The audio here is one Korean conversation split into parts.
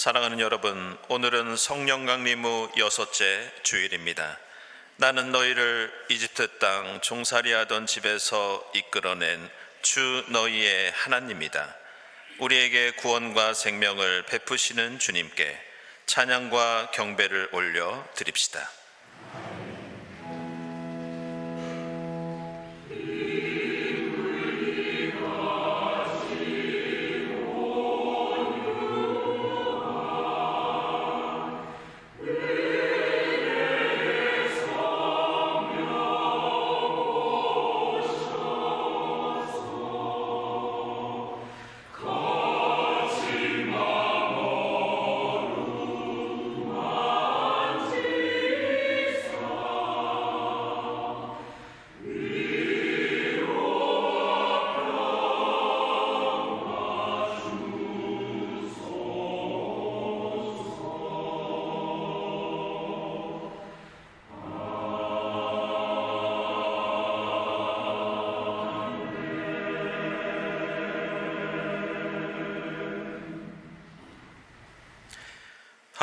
사랑하는 여러분, 오늘은 성령 강림 후 6째 주일입니다. 나는 너희를 이집트 땅 종살이하던 집에서 이끌어낸 주 너희의 하나님이다. 우리에게 구원과 생명을 베푸시는 주님께 찬양과 경배를 올려 드립시다.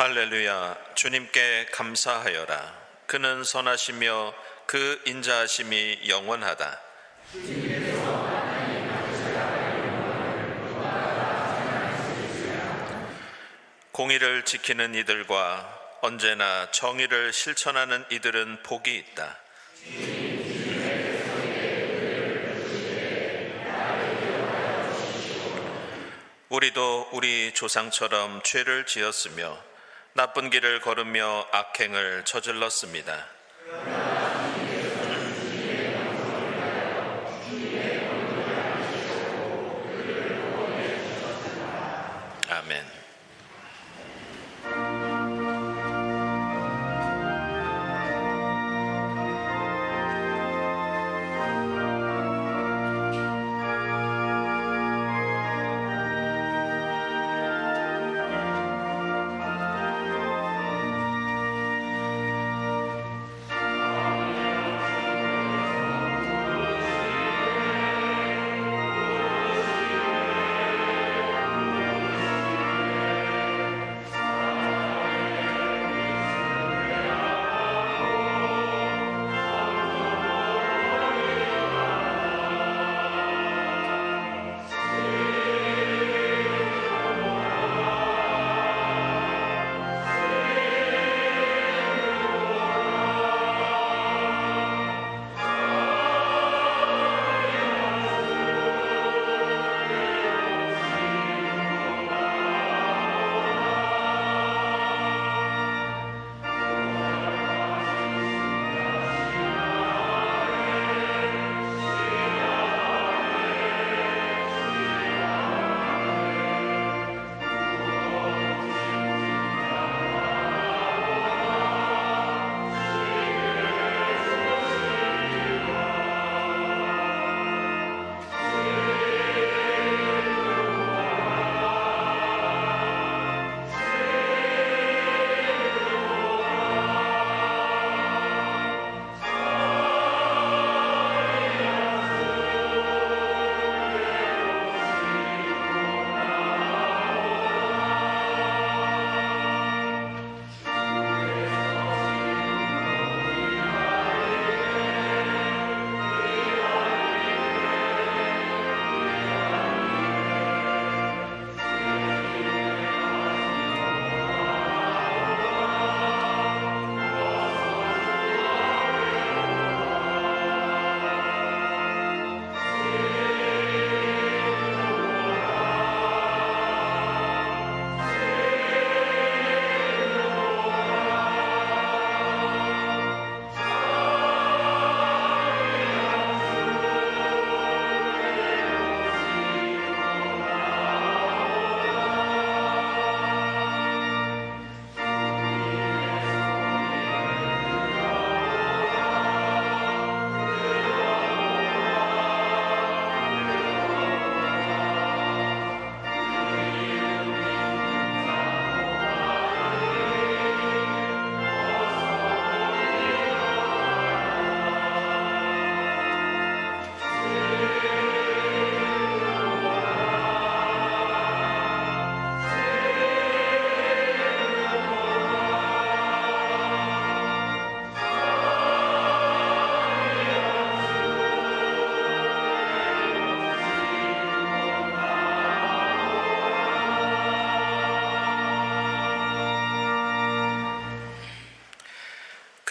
할렐루야. 주님께 감사하여라. 그는 선하시며 그 인자하심이 영원하다. 공의를 지키는 이들과 언제나 정의를 실천하는 이들은 복이 있다. 우리도 우리 조상처럼 죄를 지었으며 나쁜 길을 걸으며 악행을 저질렀습니다. 아멘.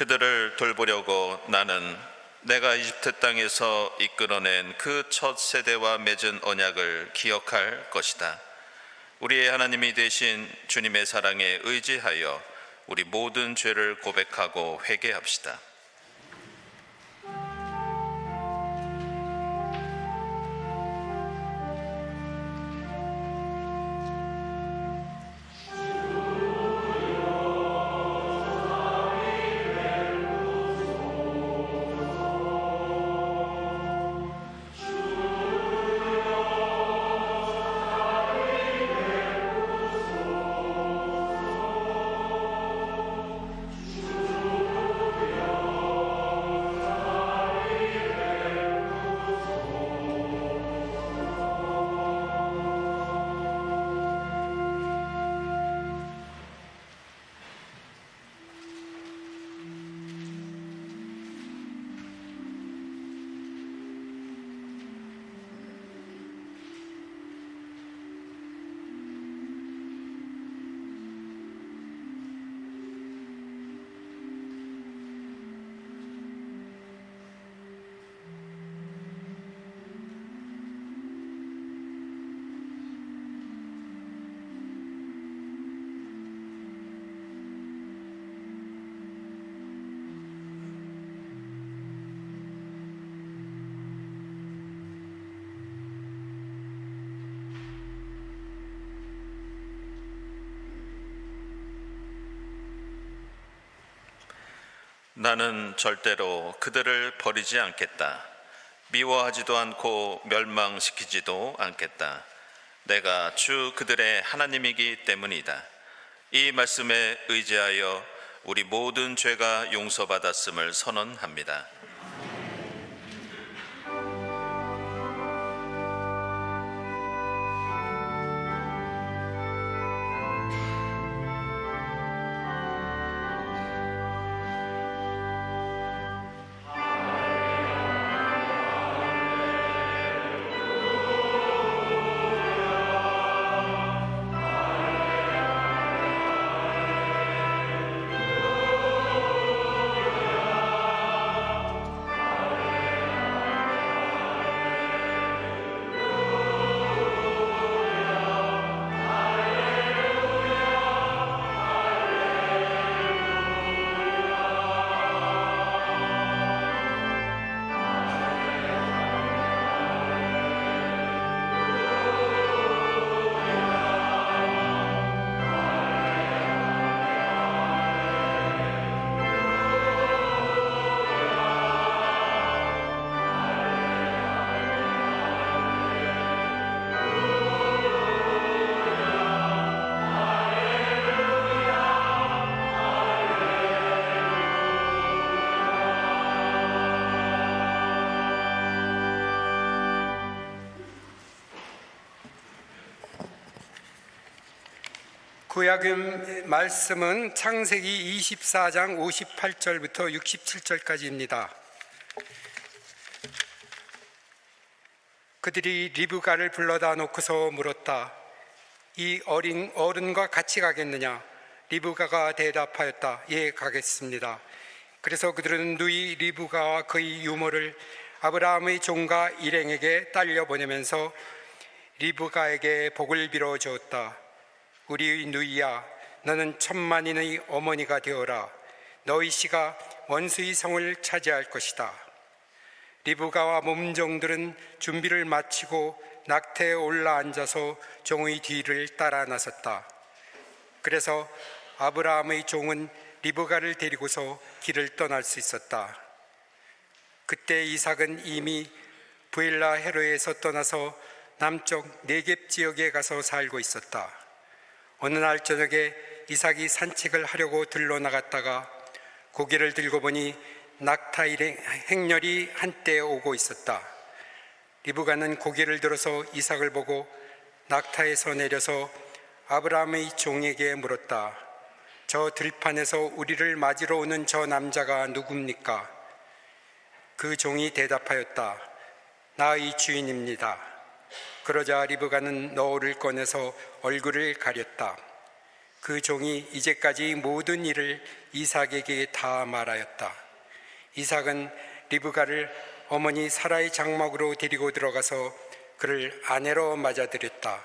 그들을 돌보려고 나는 내가 이집트 땅에서 이끌어낸 그 첫 세대와 맺은 언약을 기억할 것이다. 우리의 하나님이 되신 주님의 사랑에 의지하여 우리 모든 죄를 고백하고 회개합시다. 나는 절대로 그들을 버리지 않겠다. 미워하지도 않고 멸망시키지도 않겠다. 내가 주 그들의 하나님이기 때문이다. 이 말씀에 의지하여 우리 모든 죄가 용서받았음을 선언합니다. 구약의 말씀은 창세기 24장 58절부터 67절까지입니다. 그들이 리브가를 불러다 놓고서 물었다. 이 어린 어른과 같이 가겠느냐? 리브가가 대답하였다. 예, 가겠습니다. 그래서 그들은 누이 리브가와 그의 유모를 아브라함의 종가 일행에게 딸려 보내면서 리브가에게 복을 빌어 주었다. 우리의 누이야, 너는 천만인의 어머니가 되어라. 너희 씨가 원수의 성을 차지할 것이다. 리브가와 몸종들은 준비를 마치고 낙태에 올라앉아서 종의 뒤를 따라 나섰다. 그래서 아브라함의 종은 리브가를 데리고서 길을 떠날 수 있었다. 그때 이삭은 이미 브엘라 헤로에서 떠나서 남쪽 네겝 지역에 가서 살고 있었다. 어느 날 저녁에 이삭이 산책을 하려고 들러 나갔다가 고개를 들고 보니 낙타 행렬이 한때 오고 있었다. 리브가는 고개를 들어서 이삭을 보고 낙타에서 내려서 아브라함의 종에게 물었다. 저 들판에서 우리를 맞으러 오는 저 남자가 누굽니까? 그 종이 대답하였다. 나의 주인입니다. 그러자 리브가는 너울을 꺼내서 얼굴을 가렸다. 그 종이 이제까지 모든 일을 이삭에게 다 말하였다. 이삭은 리브가를 어머니 사라의 장막으로 데리고 들어가서 그를 아내로 맞아들였다.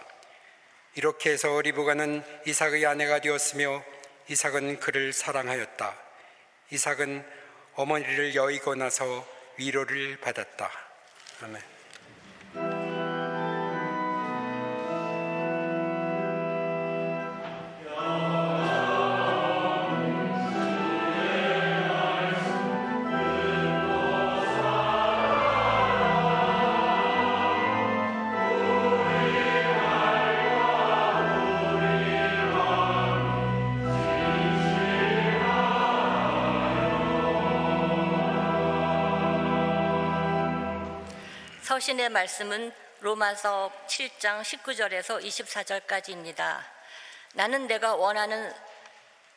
이렇게 해서 리브가는 이삭의 아내가 되었으며 이삭은 그를 사랑하였다. 이삭은 어머니를 여의고 나서 위로를 받았다. 아멘. 서신의 말씀은 로마서 7장 19절에서 24절까지입니다. 나는 내가 원하는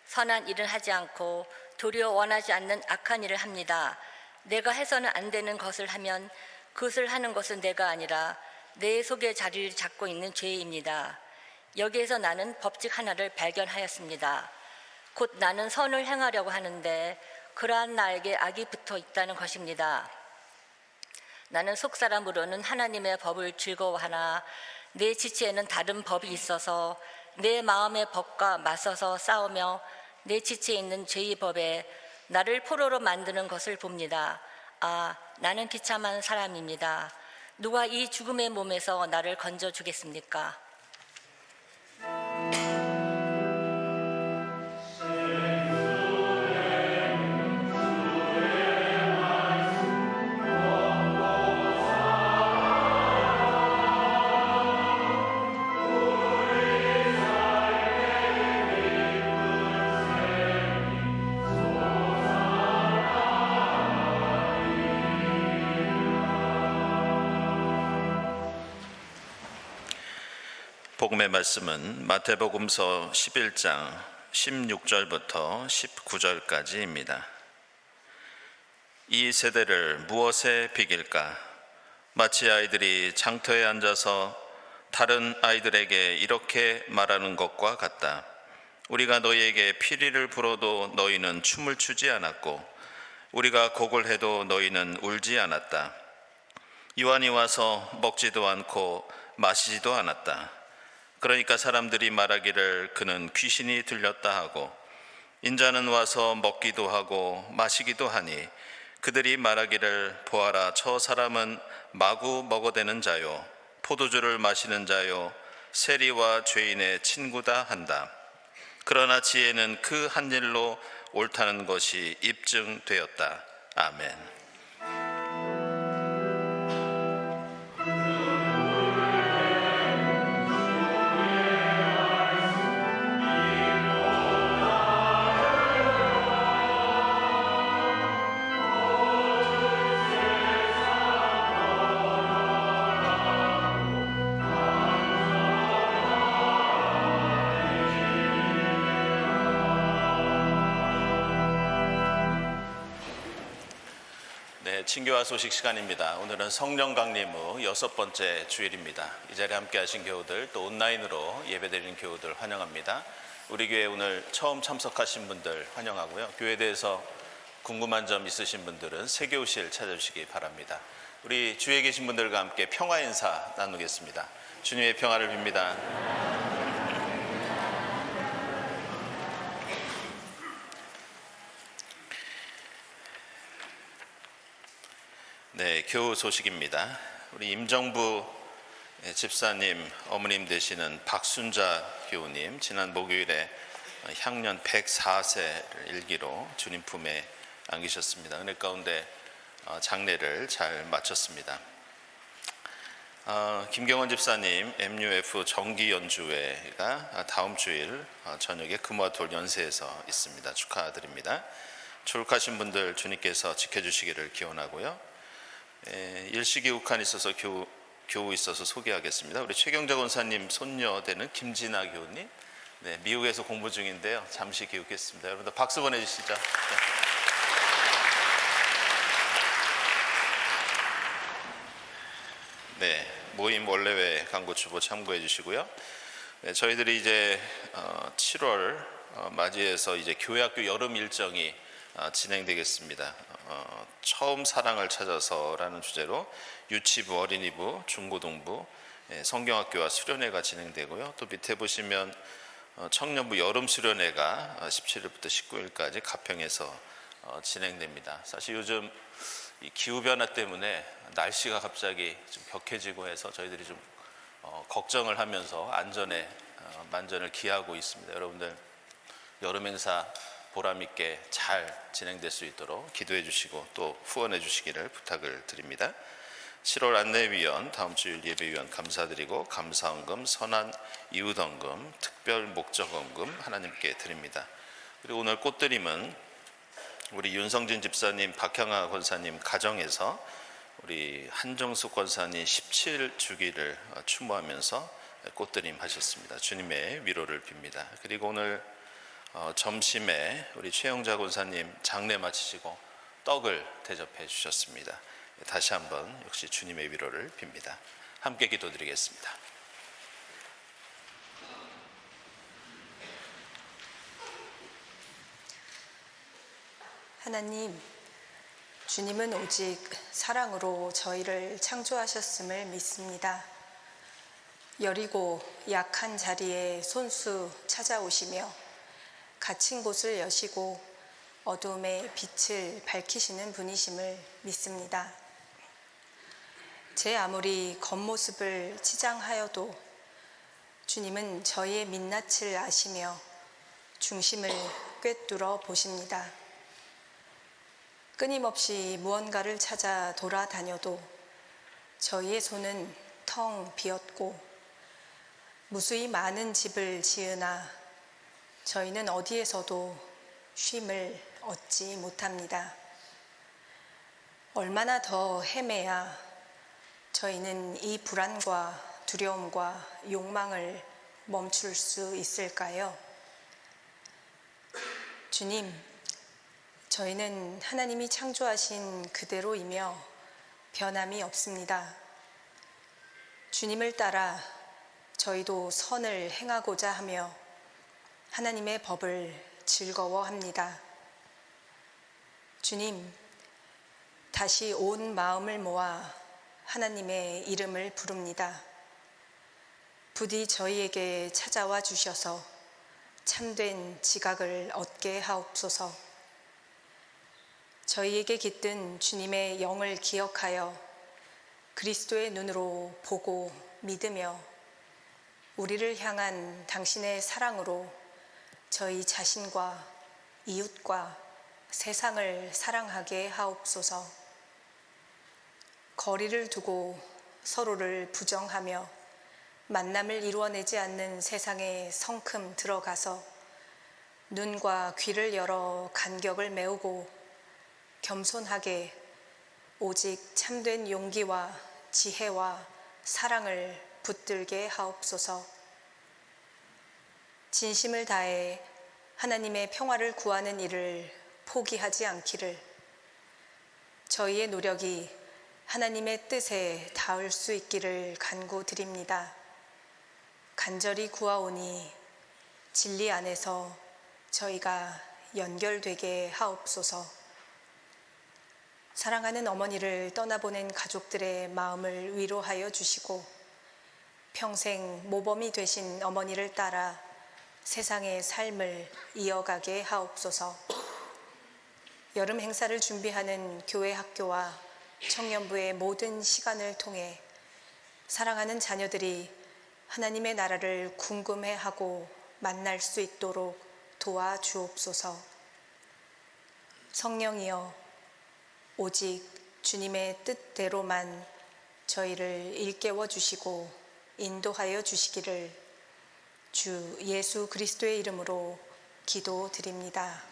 선한 일을 하지 않고 도리어 원하지 않는 악한 일을 합니다. 내가 해서는 안 되는 것을 하면 그것을 하는 것은 내가 아니라 내 속에 자리를 잡고 있는 죄입니다. 여기에서 나는 법칙 하나를 발견하였습니다. 곧 나는 선을 행하려고 하는데 그러한 나에게 악이 붙어 있다는 것입니다. 나는 속사람으로는 하나님의 법을 즐거워하나 내 지체에는 다른 법이 있어서 내 마음의 법과 맞서서 싸우며 내 지체에 있는 죄의 법에 나를 포로로 만드는 것을 봅니다. 아, 나는 비참한 사람입니다. 누가 이 죽음의 몸에서 나를 건져주겠습니까? 복음의 말씀은 마태복음서 11장 16절부터 19절까지입니다. 이 세대를 무엇에 비길까? 마치 아이들이 장터에 앉아서 다른 아이들에게 이렇게 말하는 것과 같다. 우리가 너희에게 피리를 불어도 너희는 춤을 추지 않았고 우리가 곡을 해도 너희는 울지 않았다. 요한이 와서 먹지도 않고 마시지도 않았다. 그러니까 사람들이 말하기를 그는 귀신이 들렸다 하고 인자는 와서 먹기도 하고 마시기도 하니 그들이 말하기를 보아라, 저 사람은 마구 먹어대는 자요 포도주를 마시는 자요 세리와 죄인의 친구다 한다. 그러나 지혜는 그 한 일로 옳다는 것이 입증되었다. 아멘. 친교와 소식 시간입니다. 오늘은 성령 강림 후 6번째 주일입니다. 이 자리에 함께 하신 교우들, 또 온라인으로 예배드리는 교우들 환영합니다. 우리 교회 오늘 처음 참석하신 분들 환영하고요. 교회에 대해서 궁금한 점 있으신 분들은 세교실 찾아주시기 바랍니다. 우리 주위에 계신 분들과 함께 평화 인사 나누겠습니다. 주님의 평화를 빕니다. 네, 교우 소식입니다. 우리 임정부 집사님 어머님 되시는 박순자 교우님 지난 목요일에 향년 104세를 일기로 주님 품에 안기셨습니다. 은혜 가운데 장례를 잘 마쳤습니다. 김경원 집사님 MUF 정기 연주회가 다음 주일 저녁에 금화 돌 연세에서 있습니다. 축하드립니다. 졸업하신 분들 주님께서 지켜주시기를 기원하고요. 일시기국한 있어서 교우 있어서 소개하겠습니다. 우리 최경자 권사님 손녀 되는 김진아 교우님, 네, 미국에서 공부 중인데요. 잠시 기국했습니다. 여러분들 박수 보내주시죠. 네, 모임 원래회 광고 주보 참고해 주시고요. 네, 저희들이 이제 7월 맞이해서 이제 교회학교 여름 일정이 진행되겠습니다. 처음 사랑을 찾아서라는 주제로 유치부, 어린이부, 중고등부, 성경학교와 수련회가 진행되고요. 또 밑에 보시면 청년부 여름 수련회가 17일부터 19일까지 가평에서 진행됩니다. 사실 요즘 이 기후 변화 때문에 날씨가 갑자기 좀 격해지고 해서 저희들이 좀 걱정을 하면서 안전에 만전을 기하고 있습니다. 여러분들 여름 행사 보람 있게 잘 진행될 수 있도록 기도해 주시고 또 후원해 주시기를 부탁을 드립니다. 7월 안내위원, 다음 주일 예배위원 감사드리고 감사헌금, 선한 이웃헌금, 특별 목적헌금 하나님께 드립니다. 그리고 오늘 꽃드림은 우리 윤성진 집사님, 박향아 권사님 가정에서 우리 한정숙 권사님 17주기를 추모하면서 꽃드림 하셨습니다. 주님의 위로를 빕니다. 그리고 오늘 점심에 우리 최영자 권사님 장례 마치시고 떡을 대접해 주셨습니다. 다시 한번 역시 주님의 위로를 빕니다. 함께 기도드리겠습니다. 하나님, 주님은 오직 사랑으로 저희를 창조하셨음을 믿습니다. 여리고 약한 자리에 손수 찾아오시며 갇힌 곳을 여시고 어둠의 빛을 밝히시는 분이심을 믿습니다. 제 아무리 겉모습을 치장하여도 주님은 저희의 민낯을 아시며 중심을 꿰뚫어 보십니다. 끊임없이 무언가를 찾아 돌아다녀도 저희의 손은 텅 비었고 무수히 많은 집을 지으나 저희는 어디에서도 쉼을 얻지 못합니다. 얼마나 더 헤매야 저희는 이 불안과 두려움과 욕망을 멈출 수 있을까요? 주님, 저희는 하나님이 창조하신 그대로이며 변함이 없습니다. 주님을 따라 저희도 선을 행하고자 하며 하나님의 법을 즐거워합니다. 주님, 다시 온 마음을 모아 하나님의 이름을 부릅니다. 부디 저희에게 찾아와 주셔서 참된 지각을 얻게 하옵소서. 저희에게 깃든 주님의 영을 기억하여 그리스도의 눈으로 보고 믿으며 우리를 향한 당신의 사랑으로 저희 자신과 이웃과 세상을 사랑하게 하옵소서. 거리를 두고 서로를 부정하며 만남을 이루어내지 않는 세상에 성큼 들어가서 눈과 귀를 열어 간격을 메우고 겸손하게 오직 참된 용기와 지혜와 사랑을 붙들게 하옵소서. 진심을 다해 하나님의 평화를 구하는 일을 포기하지 않기를, 저희의 노력이 하나님의 뜻에 닿을 수 있기를 간구드립니다. 간절히 구하오니 진리 안에서 저희가 연결되게 하옵소서. 사랑하는 어머니를 떠나보낸 가족들의 마음을 위로하여 주시고 평생 모범이 되신 어머니를 따라 세상의 삶을 이어가게 하옵소서. 여름 행사를 준비하는 교회 학교와 청년부의 모든 시간을 통해 사랑하는 자녀들이 하나님의 나라를 궁금해하고 만날 수 있도록 도와주옵소서. 성령이여, 오직 주님의 뜻대로만 저희를 일깨워 주시고 인도하여 주시기를 주 예수 그리스도의 이름으로 기도드립니다.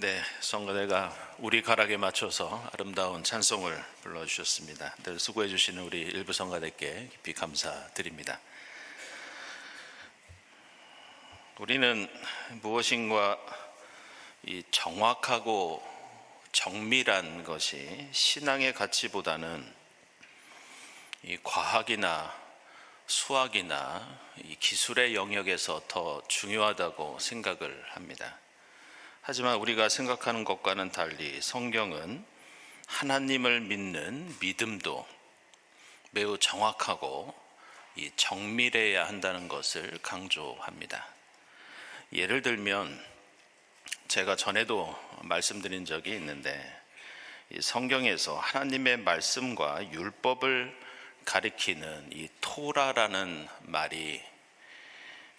네, 성가대가 우리 가락에 맞춰서 아름다운 찬송을 불러주셨습니다. 늘 수고해 주시는 우리 일부 성가대께 깊이 감사드립니다. 우리는 무엇인가 이 정확하고 정밀한 것이 신앙의 가치보다는 이 과학이나 수학이나 이 기술의 영역에서 더 중요하다고 생각을 합니다. 하지만 우리가 생각하는 것과는 달리 성경은 하나님을 믿는 믿음도 매우 정확하고 이 정밀해야 한다는 것을 강조합니다. 예를 들면 제가 전에도 말씀드린 적이 있는데 이 성경에서 하나님의 말씀과 율법을 가리키는 이 토라라는 말이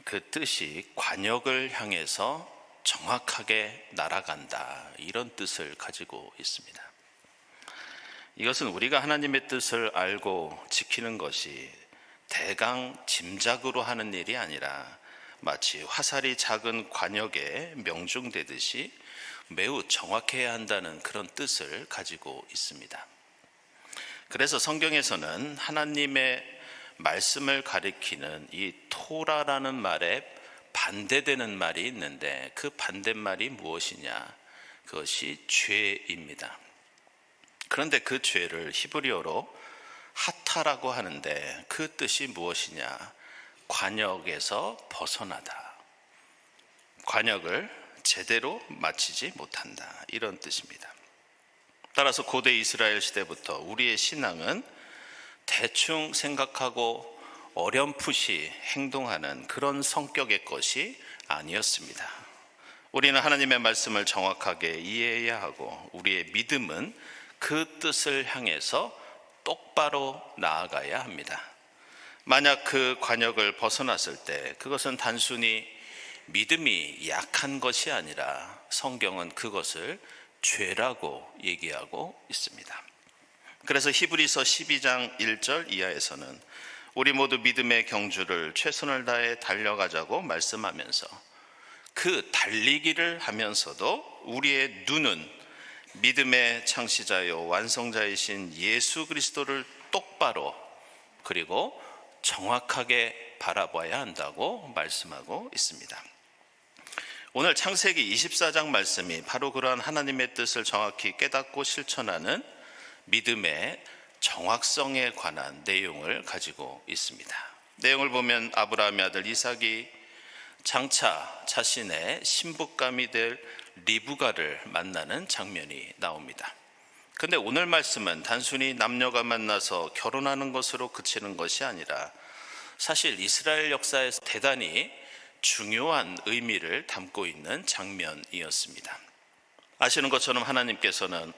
그 뜻이 관역을 향해서 정확하게 날아간다, 이런 뜻을 가지고 있습니다. 이것은 우리가 하나님의 뜻을 알고 지키는 것이 대강 짐작으로 하는 일이 아니라 마치 화살이 작은 관역에 명중되듯이 매우 정확해야 한다는 그런 뜻을 가지고 있습니다. 그래서 성경에서는 하나님의 말씀을 가리키는 이 토라라는 말에 반대되는 말이 있는데 그 반대말이 무엇이냐? 그것이 죄입니다. 그런데 그 죄를 히브리어로 하타라고 하는데 그 뜻이 무엇이냐? 관역에서 벗어나다, 관역을 제대로 마치지 못한다, 이런 뜻입니다. 따라서 고대 이스라엘 시대부터 우리의 신앙은 대충 생각하고 어렴풋이 행동하는 그런 성격의 것이 아니었습니다. 우리는 하나님의 말씀을 정확하게 이해해야 하고 우리의 믿음은 그 뜻을 향해서 똑바로 나아가야 합니다. 만약 그 관역을 벗어났을 때 그것은 단순히 믿음이 약한 것이 아니라 성경은 그것을 죄라고 얘기하고 있습니다. 그래서 히브리서 12장 1절 이하에서는 우리 모두 믿음의 경주를 최선을 다해 달려가자고 말씀하면서 그 달리기를 하면서도 우리의 눈은 믿음의 창시자요 완성자이신 예수 그리스도를 똑바로 그리고 정확하게 바라봐야 한다고 말씀하고 있습니다. 오늘 창세기 24장 말씀이 바로 그러한 하나님의 뜻을 정확히 깨닫고 실천하는 믿음의 정확성에 관한 내용을 가지고 있습니다. 내용을 보면 아브라함의 아들 이삭이 장차 자신의 신부감이 될 리브가를 만나는 장면이 나옵니다. 그런데 오늘 말씀은 단순히 남녀가 만나서 결혼하는 것으로 그치는 것이 아니라 사실 이스라엘 역사에서 대단히 중요한 의미를 담고 있는 장면이었습니다. 아시는 것처럼 하나님께서는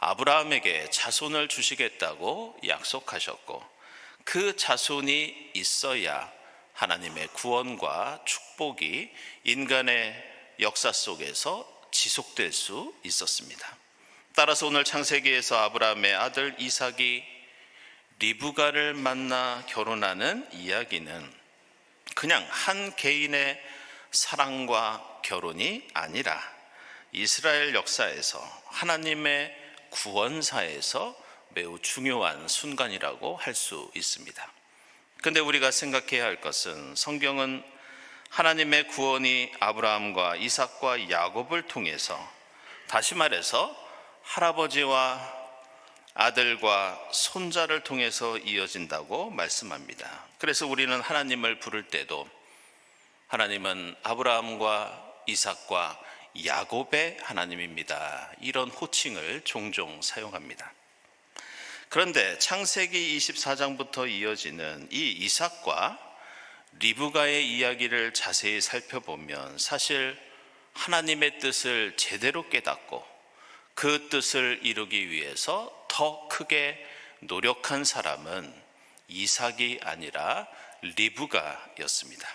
아브라함에게 자손을 주시겠다고 약속하셨고 그 자손이 있어야 하나님의 구원과 축복이 인간의 역사 속에서 지속될 수 있었습니다. 따라서 오늘 창세기에서 아브라함의 아들 이삭이 리브가를 만나 결혼하는 이야기는 그냥 한 개인의 사랑과 결혼이 아니라 이스라엘 역사에서 하나님의 구원사에서 매우 중요한 순간이라고 할 수 있습니다. 그런데 우리가 생각해야 할 것은 성경은 하나님의 구원이 아브라함과 이삭과 야곱을 통해서, 다시 말해서 할아버지와 아들과 손자를 통해서 이어진다고 말씀합니다. 그래서 우리는 하나님을 부를 때도 하나님은 아브라함과 이삭과 야곱의 하나님입니다, 이런 호칭을 종종 사용합니다. 그런데 창세기 24장부터 이어지는 이 이삭과 리브가의 이야기를 자세히 살펴보면 사실 하나님의 뜻을 제대로 깨닫고 그 뜻을 이루기 위해서 더 크게 노력한 사람은 이삭이 아니라 리브가였습니다.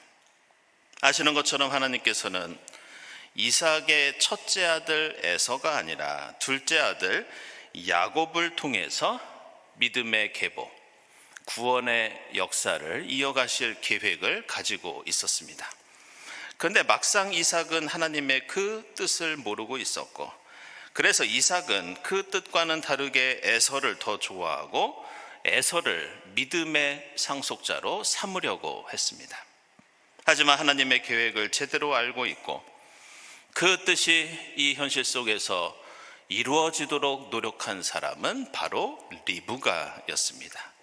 아시는 것처럼 하나님께서는 이삭의 첫째 아들 에서가 아니라 둘째 아들 야곱을 통해서 믿음의 계보, 구원의 역사를 이어가실 계획을 가지고 있었습니다. 그런데 막상 이삭은 하나님의 그 뜻을 모르고 있었고, 그래서 이삭은 그 뜻과는 다르게 에서를 더 좋아하고 에서를 믿음의 상속자로 삼으려고 했습니다. 하지만 하나님의 계획을 제대로 알고 있고 그 뜻이 이 현실 속에서 이루어지도록 노력한 사람은 바로 리브가였습니다.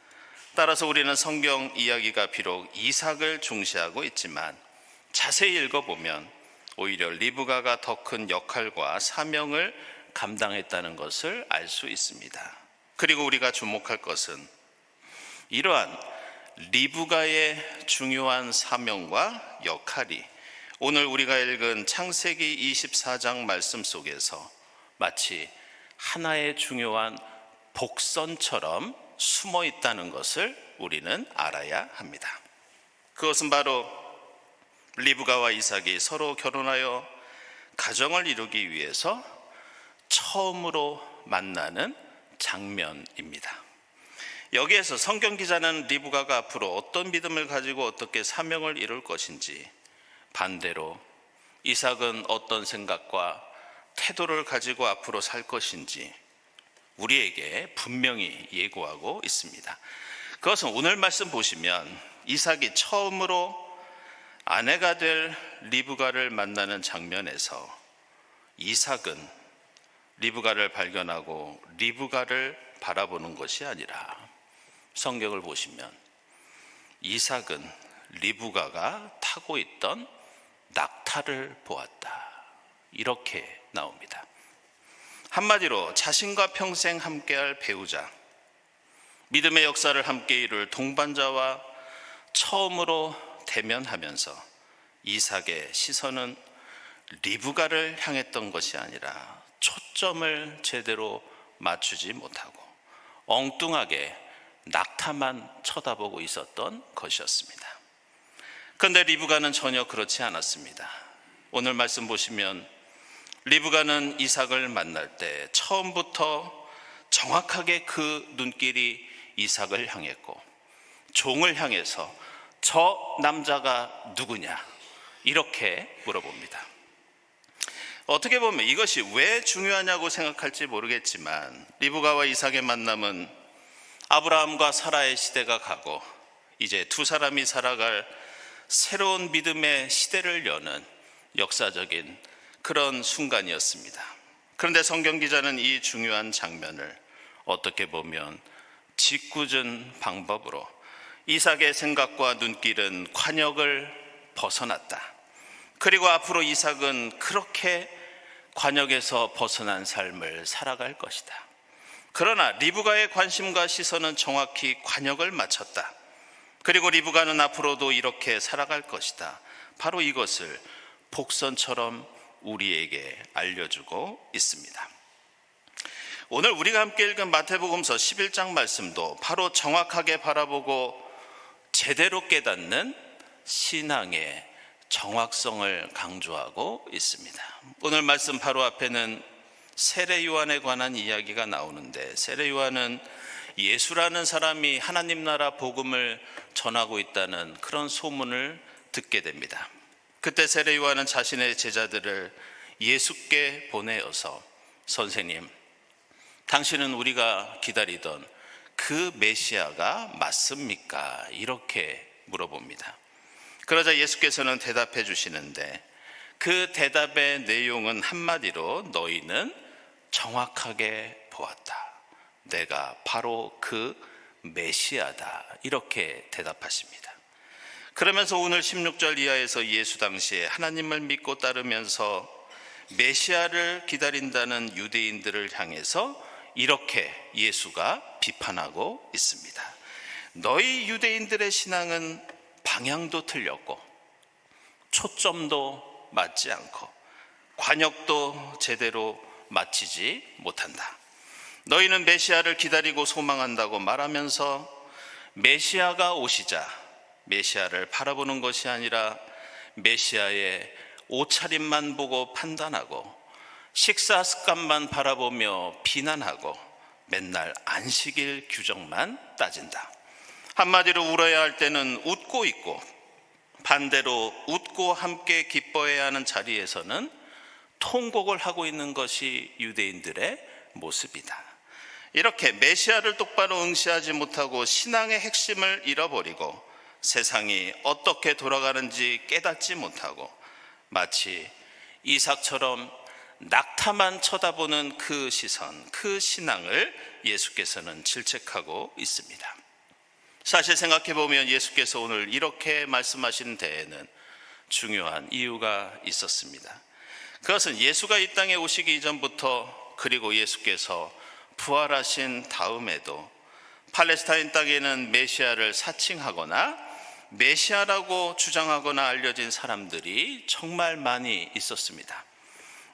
따라서 우리는 성경 이야기가 비록 이삭을 중시하고 있지만 자세히 읽어보면 오히려 리브가가 더 큰 역할과 사명을 감당했다는 것을 알 수 있습니다. 그리고 우리가 주목할 것은 이러한 리브가의 중요한 사명과 역할이 오늘 우리가 읽은 창세기 24장 말씀 속에서 마치 하나의 중요한 복선처럼 숨어 있다는 것을 우리는 알아야 합니다. 그것은 바로 리브가와 이삭이 서로 결혼하여 가정을 이루기 위해서 처음으로 만나는 장면입니다. 여기에서 성경 기자는 리브가가 앞으로 어떤 믿음을 가지고 어떻게 사명을 이룰 것인지, 반대로 이삭은 어떤 생각과 태도를 가지고 앞으로 살 것인지 우리에게 분명히 예고하고 있습니다. 그것은 오늘 말씀 보시면 이삭이 처음으로 아내가 될 리브가를 만나는 장면에서 이삭은 리브가를 발견하고 리브가를 바라보는 것이 아니라 성경을 보시면 이삭은 리브가가 타고 있던 낙타를 보았다, 이렇게 나옵니다. 한마디로 자신과 평생 함께할 배우자, 믿음의 역사를 함께 이룰 동반자와 처음으로 대면하면서 이삭의 시선은 리브가를 향했던 것이 아니라 초점을 제대로 맞추지 못하고 엉뚱하게 낙타만 쳐다보고 있었던 것이었습니다. 그런데 리브가는 전혀 그렇지 않았습니다. 오늘 말씀 보시면 리브가는 이삭을 만날 때 처음부터 정확하게 그 눈길이 이삭을 향했고 종을 향해서 저 남자가 누구냐, 이렇게 물어봅니다. 어떻게 보면 이것이 왜 중요하냐고 생각할지 모르겠지만 리브가와 이삭의 만남은 아브라함과 사라의 시대가 가고 이제 두 사람이 살아갈 새로운 믿음의 시대를 여는 역사적인 그런 순간이었습니다. 그런데 성경 기자는 이 중요한 장면을 어떻게 보면 짓궂은 방법으로 이삭의 생각과 눈길은 관역을 벗어났다, 그리고 앞으로 이삭은 그렇게 관역에서 벗어난 삶을 살아갈 것이다, 그러나 리브가의 관심과 시선은 정확히 관역을 맞췄다, 그리고 리브가는 앞으로도 이렇게 살아갈 것이다, 바로 이것을 복선처럼 우리에게 알려주고 있습니다. 오늘 우리가 함께 읽은 마태복음서 11장 말씀도 바로 정확하게 바라보고 제대로 깨닫는 신앙의 정확성을 강조하고 있습니다. 오늘 말씀 바로 앞에는 세례 요한에 관한 이야기가 나오는데, 세례 요한은 예수라는 사람이 하나님 나라 복음을 전하고 있다는 그런 소문을 듣게 됩니다. 그때 세례 요한은 자신의 제자들을 예수께 보내어서 선생님, 당신은 우리가 기다리던 그 메시아가 맞습니까? 이렇게 물어봅니다. 그러자 예수께서는 대답해 주시는데 그 대답의 내용은 한마디로 너희는 정확하게 보았다, 내가 바로 그 메시아다, 이렇게 대답하십니다. 그러면서 오늘 16절 이하에서 예수 당시에 하나님을 믿고 따르면서 메시아를 기다린다는 유대인들을 향해서 이렇게 예수가 비판하고 있습니다. 너희 유대인들의 신앙은 방향도 틀렸고 초점도 맞지 않고 관역도 제대로 맞추지 못한다. 너희는 메시아를 기다리고 소망한다고 말하면서 메시아가 오시자 메시아를 바라보는 것이 아니라 메시아의 옷차림만 보고 판단하고 식사 습관만 바라보며 비난하고 맨날 안식일 규정만 따진다. 한마디로 울어야 할 때는 웃고 있고 반대로 웃고 함께 기뻐해야 하는 자리에서는 통곡을 하고 있는 것이 유대인들의 모습이다. 이렇게 메시아를 똑바로 응시하지 못하고 신앙의 핵심을 잃어버리고 세상이 어떻게 돌아가는지 깨닫지 못하고 마치 이삭처럼 낙타만 쳐다보는 그 시선, 그 신앙을 예수께서는 질책하고 있습니다. 사실 생각해보면 예수께서 오늘 이렇게 말씀하신 데에는 중요한 이유가 있었습니다. 그것은 예수가 이 땅에 오시기 이전부터 그리고 예수께서 부활하신 다음에도 팔레스타인 땅에는 메시아를 사칭하거나 메시아라고 주장하거나 알려진 사람들이 정말 많이 있었습니다.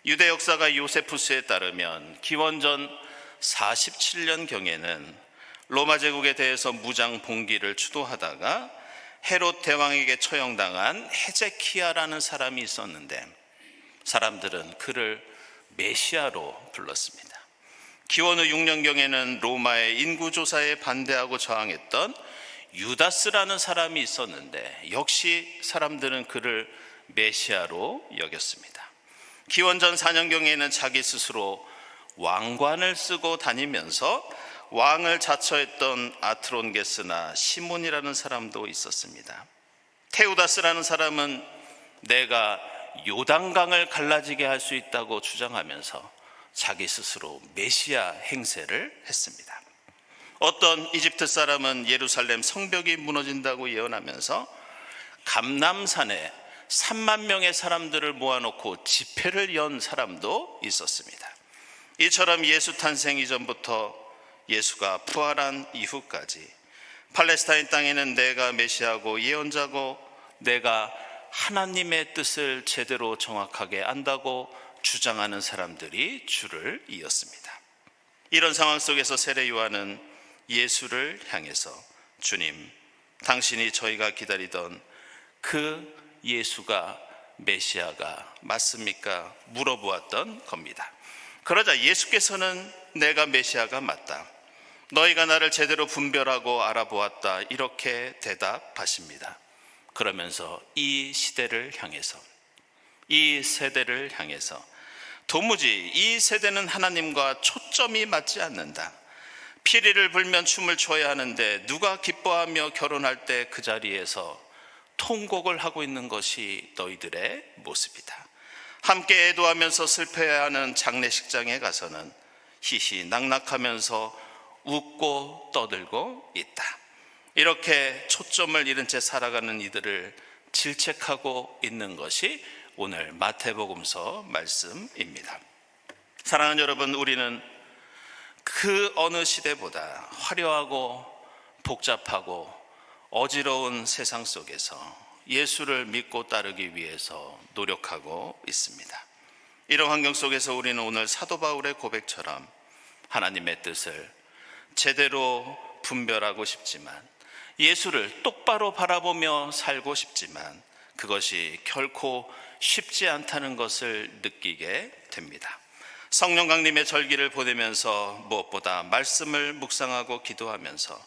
유대 역사가 요세푸스에 따르면 기원전 47년경에는 로마 제국에 대해서 무장 봉기를 주도하다가 헤롯 대왕에게 처형당한 헤제키야라는 사람이 있었는데 사람들은 그를 메시아로 불렀습니다. 기원 후 6년경에는 로마의 인구조사에 반대하고 저항했던 유다스라는 사람이 있었는데 역시 사람들은 그를 메시아로 여겼습니다. 기원전 4년경에는 자기 스스로 왕관을 쓰고 다니면서 왕을 자처했던 아트론게스나 시몬이라는 사람도 있었습니다. 테우다스라는 사람은 내가 요단강을 갈라지게 할 수 있다고 주장하면서 자기 스스로 메시아 행세를 했습니다. 어떤 이집트 사람은 예루살렘 성벽이 무너진다고 예언하면서 감람산에 3만 명의 사람들을 모아놓고 집회를 연 사람도 있었습니다. 이처럼 예수 탄생 이전부터 예수가 부활한 이후까지 팔레스타인 땅에는 내가 메시아고 예언자고 내가 하나님의 뜻을 제대로 정확하게 안다고 주장하는 사람들이 줄을 이었습니다. 이런 상황 속에서 세례 요한은 예수를 향해서 주님, 당신이 저희가 기다리던 그 예수가 메시아가 맞습니까? 물어보았던 겁니다. 그러자 예수께서는 내가 메시아가 맞다. 너희가 나를 제대로 분별하고 알아보았다. 이렇게 대답하십니다. 그러면서 이 시대를 향해서, 이 세대를 향해서 도무지 이 세대는 하나님과 초점이 맞지 않는다. 피리를 불면 춤을 춰야 하는데 누가 기뻐하며 결혼할 때 그 자리에서 통곡을 하고 있는 것이 너희들의 모습이다. 함께 애도하면서 슬퍼해야 하는 장례식장에 가서는 희희낙낙하면서 웃고 떠들고 있다. 이렇게 초점을 잃은 채 살아가는 이들을 질책하고 있는 것이 오늘 마태복음서 말씀입니다. 사랑하는 여러분, 우리는 그 어느 시대보다 화려하고 복잡하고 어지러운 세상 속에서 예수를 믿고 따르기 위해서 노력하고 있습니다. 이런 환경 속에서 우리는 오늘 사도 바울의 고백처럼 하나님의 뜻을 제대로 분별하고 싶지만, 예수를 똑바로 바라보며 살고 싶지만 그것이 결코 쉽지 않다는 것을 느끼게 됩니다. 성령 강림의 절기를 보내면서 무엇보다 말씀을 묵상하고 기도하면서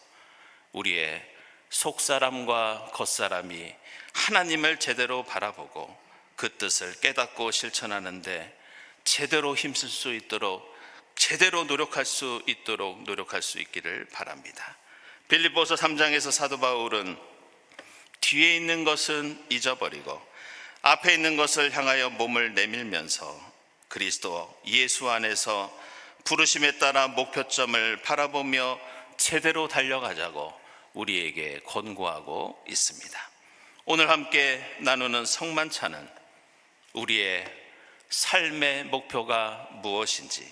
우리의 속사람과 겉사람이 하나님을 제대로 바라보고 그 뜻을 깨닫고 실천하는데 제대로 힘쓸 수 있도록, 제대로 노력할 수 있도록 노력할 수 있기를 바랍니다. 빌립보서 3장에서 사도 바울은 뒤에 있는 것은 잊어버리고 앞에 있는 것을 향하여 몸을 내밀면서 그리스도 예수 안에서 부르심에 따라 목표점을 바라보며 제대로 달려가자고 우리에게 권고하고 있습니다. 오늘 함께 나누는 성만찬은 우리의 삶의 목표가 무엇인지,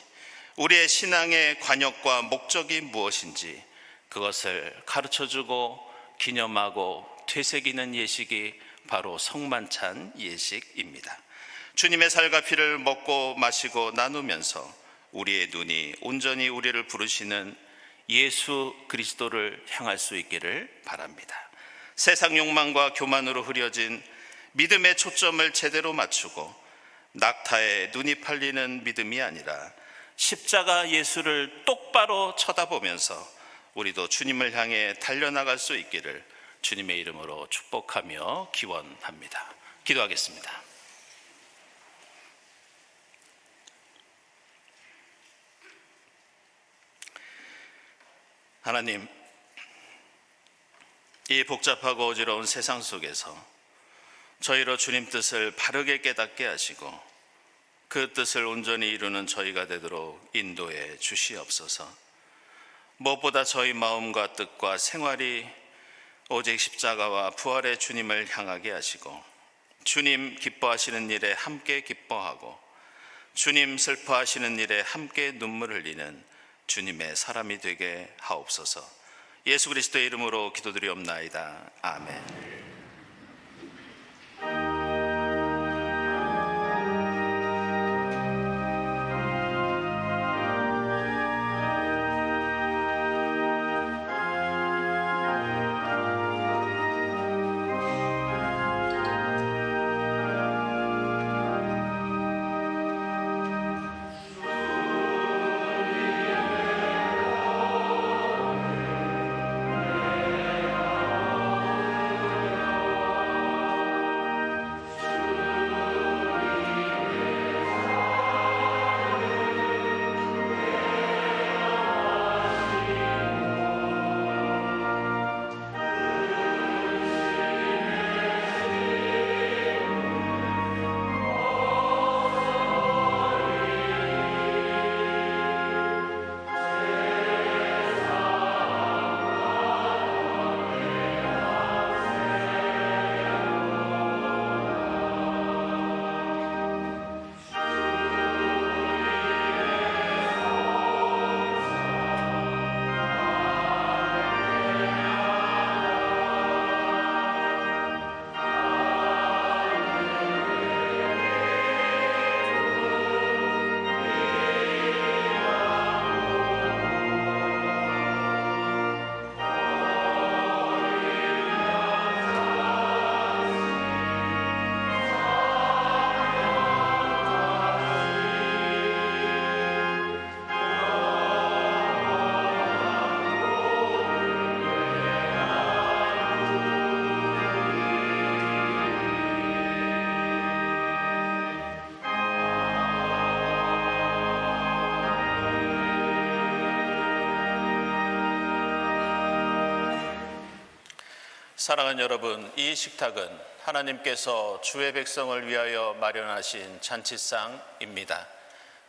우리의 신앙의 관역과 목적이 무엇인지 그것을 가르쳐주고 기념하고 되새기는 예식이 바로 성만찬 예식입니다. 주님의 살과 피를 먹고 마시고 나누면서 우리의 눈이 온전히 우리를 부르시는 예수 그리스도를 향할 수 있기를 바랍니다. 세상 욕망과 교만으로 흐려진 믿음의 초점을 제대로 맞추고 낙타에 눈이 팔리는 믿음이 아니라 십자가 예수를 똑바로 쳐다보면서 우리도 주님을 향해 달려나갈 수 있기를 주님의 이름으로 축복하며 기원합니다. 기도하겠습니다. 하나님, 이 복잡하고 어지러운 세상 속에서 저희로 주님 뜻을 바르게 깨닫게 하시고 그 뜻을 온전히 이루는 저희가 되도록 인도해 주시옵소서. 무엇보다 저희 마음과 뜻과 생활이 오직 십자가와 부활의 주님을 향하게 하시고 주님 기뻐하시는 일에 함께 기뻐하고 주님 슬퍼하시는 일에 함께 눈물 흘리는 주님의 사람이 되게 하옵소서. 예수 그리스도의 이름으로 기도드리옵나이다. 아멘. 사랑하는 여러분, 이 식탁은 하나님께서 주의 백성을 위하여 마련하신 잔치상입니다.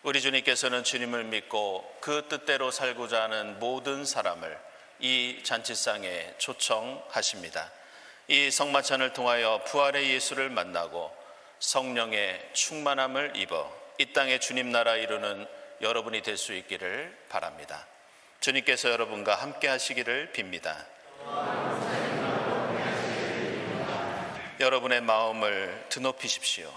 우리 주님께서는 주님을 믿고 그 뜻대로 살고자 하는 모든 사람을 이 잔치상에 초청하십니다. 이 성만찬을 통하여 부활의 예수를 만나고 성령의 충만함을 입어 이 땅에 주님 나라 이루는 여러분이 될 수 있기를 바랍니다. 주님께서 여러분과 함께 하시기를 빕니다. 여러분의 마음을 드높이십시오.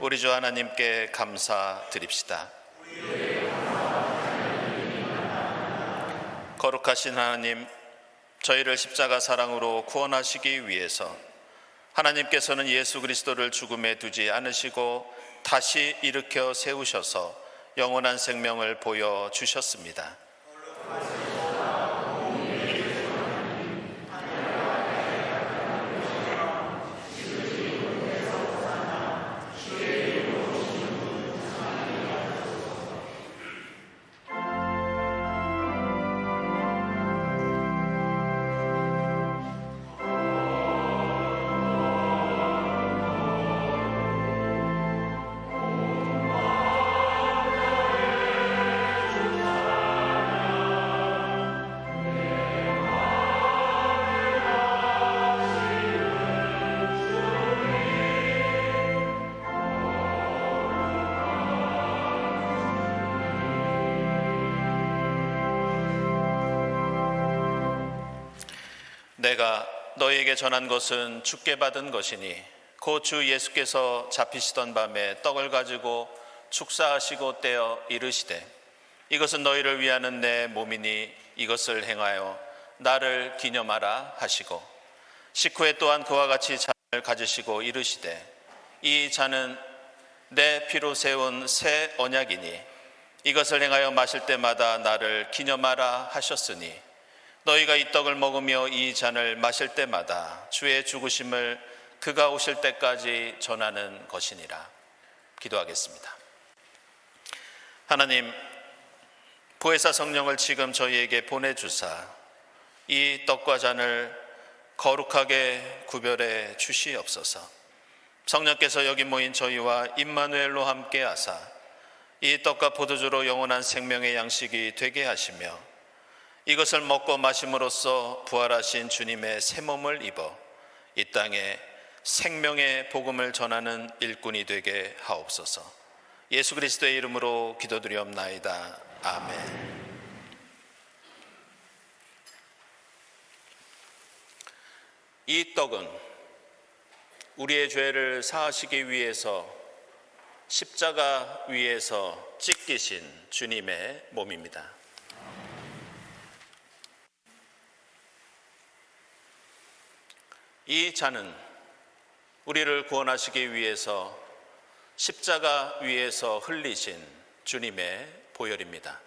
우리 주 하나님께 감사드립시다. 거룩하신 하나님, 저희를 십자가 사랑으로 구원하시기 위해서 하나님께서는 예수 그리스도를 죽음에 두지 않으시고 다시 일으켜 세우셔서 영원한 생명을 보여주셨습니다. 내가 너희에게 전한 것은 주께 받은 것이니 곧 주 예수께서 잡히시던 밤에 떡을 가지고 축사하시고 떼어 이르시되 이것은 너희를 위하는 내 몸이니 이것을 행하여 나를 기념하라 하시고 식후에 또한 그와 같이 잔을 가지시고 이르시되 이 잔은 내 피로 세운 새 언약이니 이것을 행하여 마실 때마다 나를 기념하라 하셨으니 너희가 이 떡을 먹으며 이 잔을 마실 때마다 주의 죽으심을 그가 오실 때까지 전하는 것이니라. 기도하겠습니다. 하나님, 보혜사 성령을 지금 저희에게 보내주사 이 떡과 잔을 거룩하게 구별해 주시옵소서. 성령께서 여기 모인 저희와 임마누엘로 함께 하사 이 떡과 포도주로 영원한 생명의 양식이 되게 하시며 이것을 먹고 마심으로써 부활하신 주님의 새 몸을 입어 이 땅에 생명의 복음을 전하는 일꾼이 되게 하옵소서. 예수 그리스도의 이름으로 기도드리옵나이다. 아멘. 이 떡은 우리의 죄를 사하시기 위해서 십자가 위에서 찢기신 주님의 몸입니다. 이 잔은 우리를 구원하시기 위해서 십자가 위에서 흘리신 주님의 보혈입니다.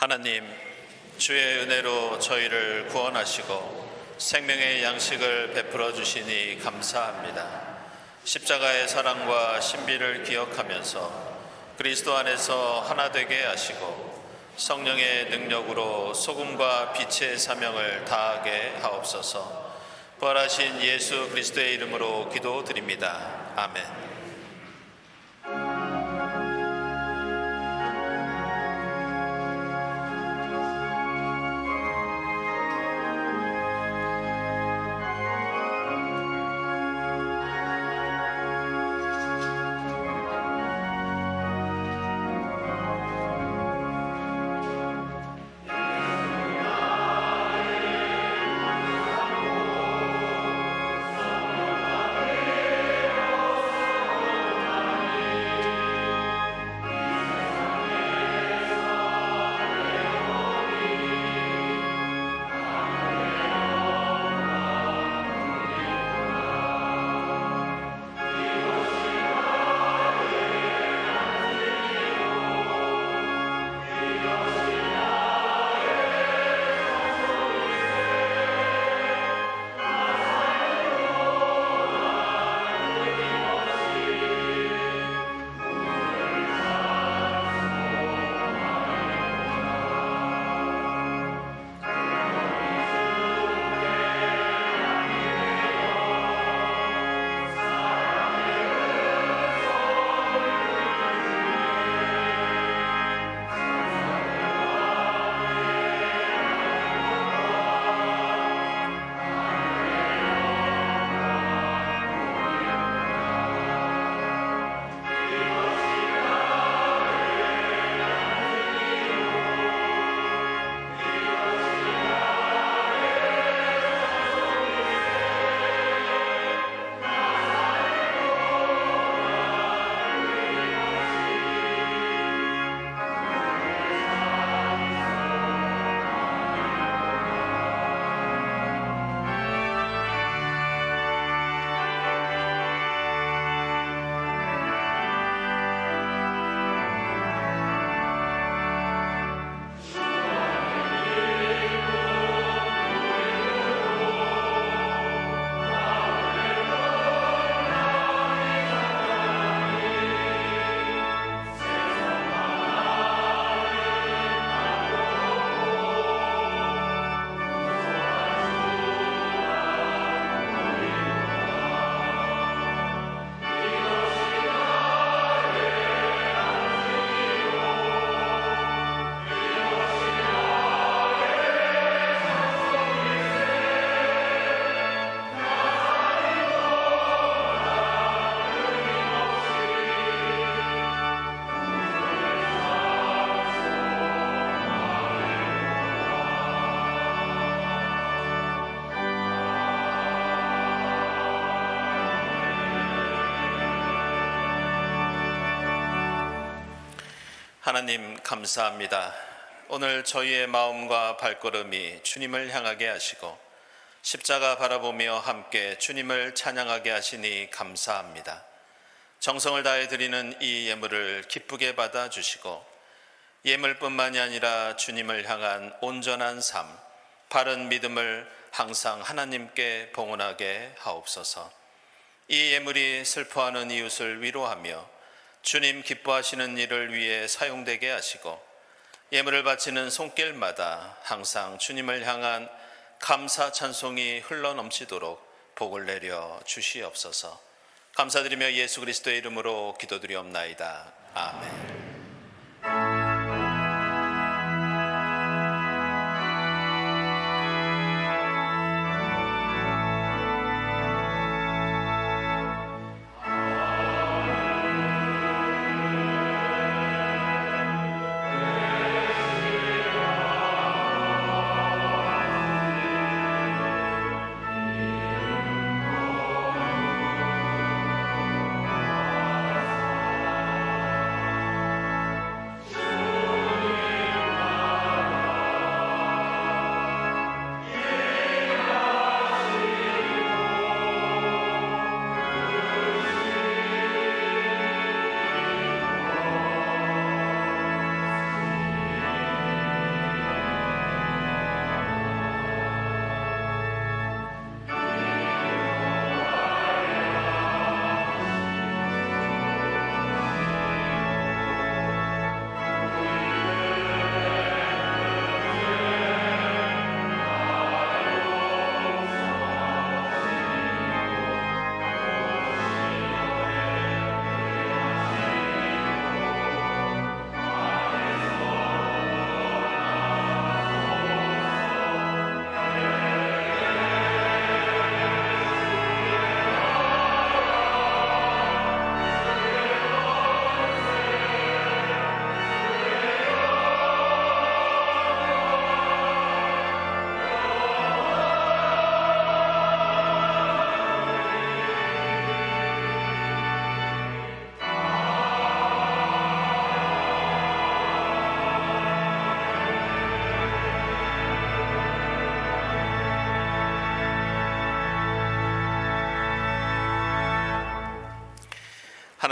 하나님, 주의 은혜로 저희를 구원하시고 생명의 양식을 베풀어 주시니 감사합니다. 십자가의 사랑과 신비를 기억하면서 그리스도 안에서 하나 되게 하시고 성령의 능력으로 소금과 빛의 사명을 다하게 하옵소서. 부활하신 예수 그리스도의 이름으로 기도드립니다. 아멘. 하나님 감사합니다. 오늘 저희의 마음과 발걸음이 주님을 향하게 하시고 십자가 바라보며 함께 주님을 찬양하게 하시니 감사합니다. 정성을 다해 드리는 이 예물을 기쁘게 받아주시고 예물뿐만이 아니라 주님을 향한 온전한 삶, 바른 믿음을 항상 하나님께 봉헌하게 하옵소서. 이 예물이 슬퍼하는 이웃을 위로하며 주님 기뻐하시는 일을 위해 사용되게 하시고 예물을 바치는 손길마다 항상 주님을 향한 감사 찬송이 흘러넘치도록 복을 내려 주시옵소서. 감사드리며 예수 그리스도의 이름으로 기도드리옵나이다. 아멘.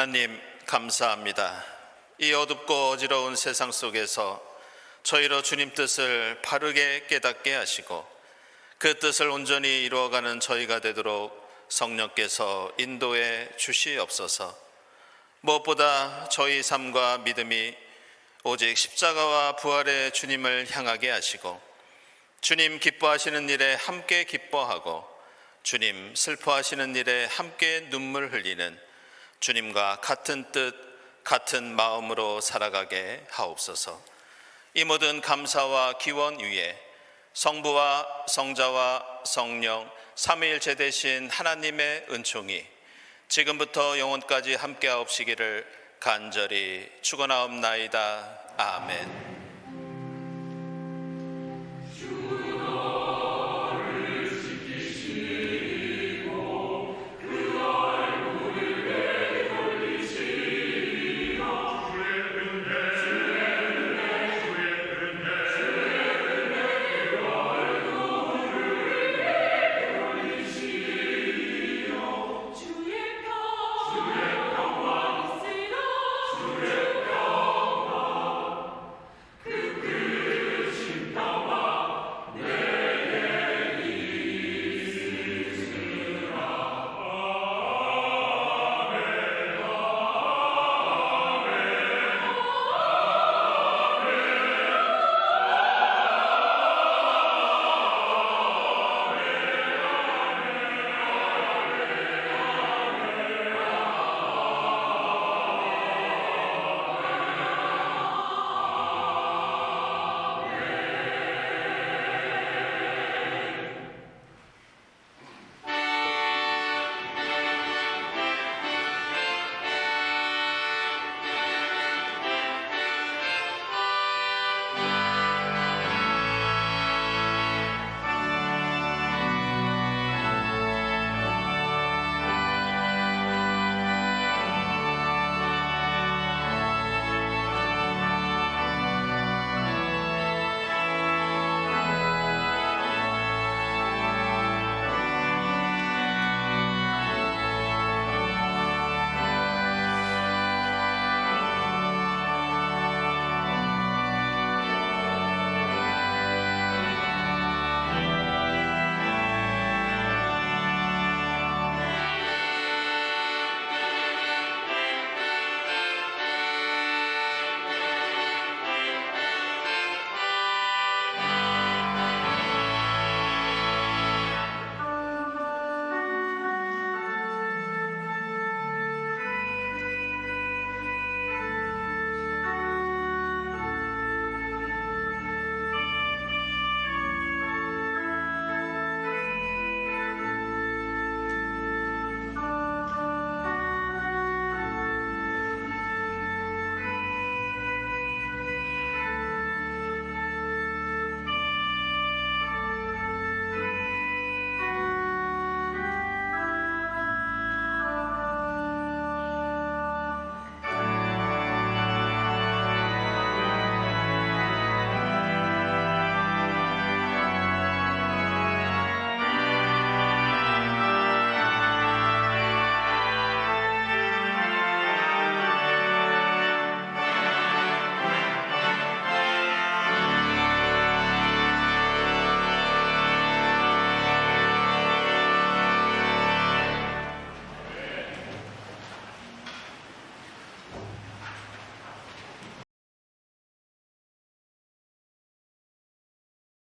하나님 감사합니다. 이 어둡고 어지러운 세상 속에서 저희로 주님 뜻을 바르게 깨닫게 하시고 그 뜻을 온전히 이루어가는 저희가 되도록 성령께서 인도해 주시옵소서. 무엇보다 저희 삶과 믿음이 오직 십자가와 부활의 주님을 향하게 하시고 주님 기뻐하시는 일에 함께 기뻐하고 주님 슬퍼하시는 일에 함께 눈물 흘리는 주님과 같은 뜻 같은 마음으로 살아가게 하옵소서. 이 모든 감사와 기원 위에 성부와 성자와 성령 삼위일체 되신 하나님의 은총이 지금부터 영원까지 함께하옵시기를 간절히 축원하옵나이다. 아멘.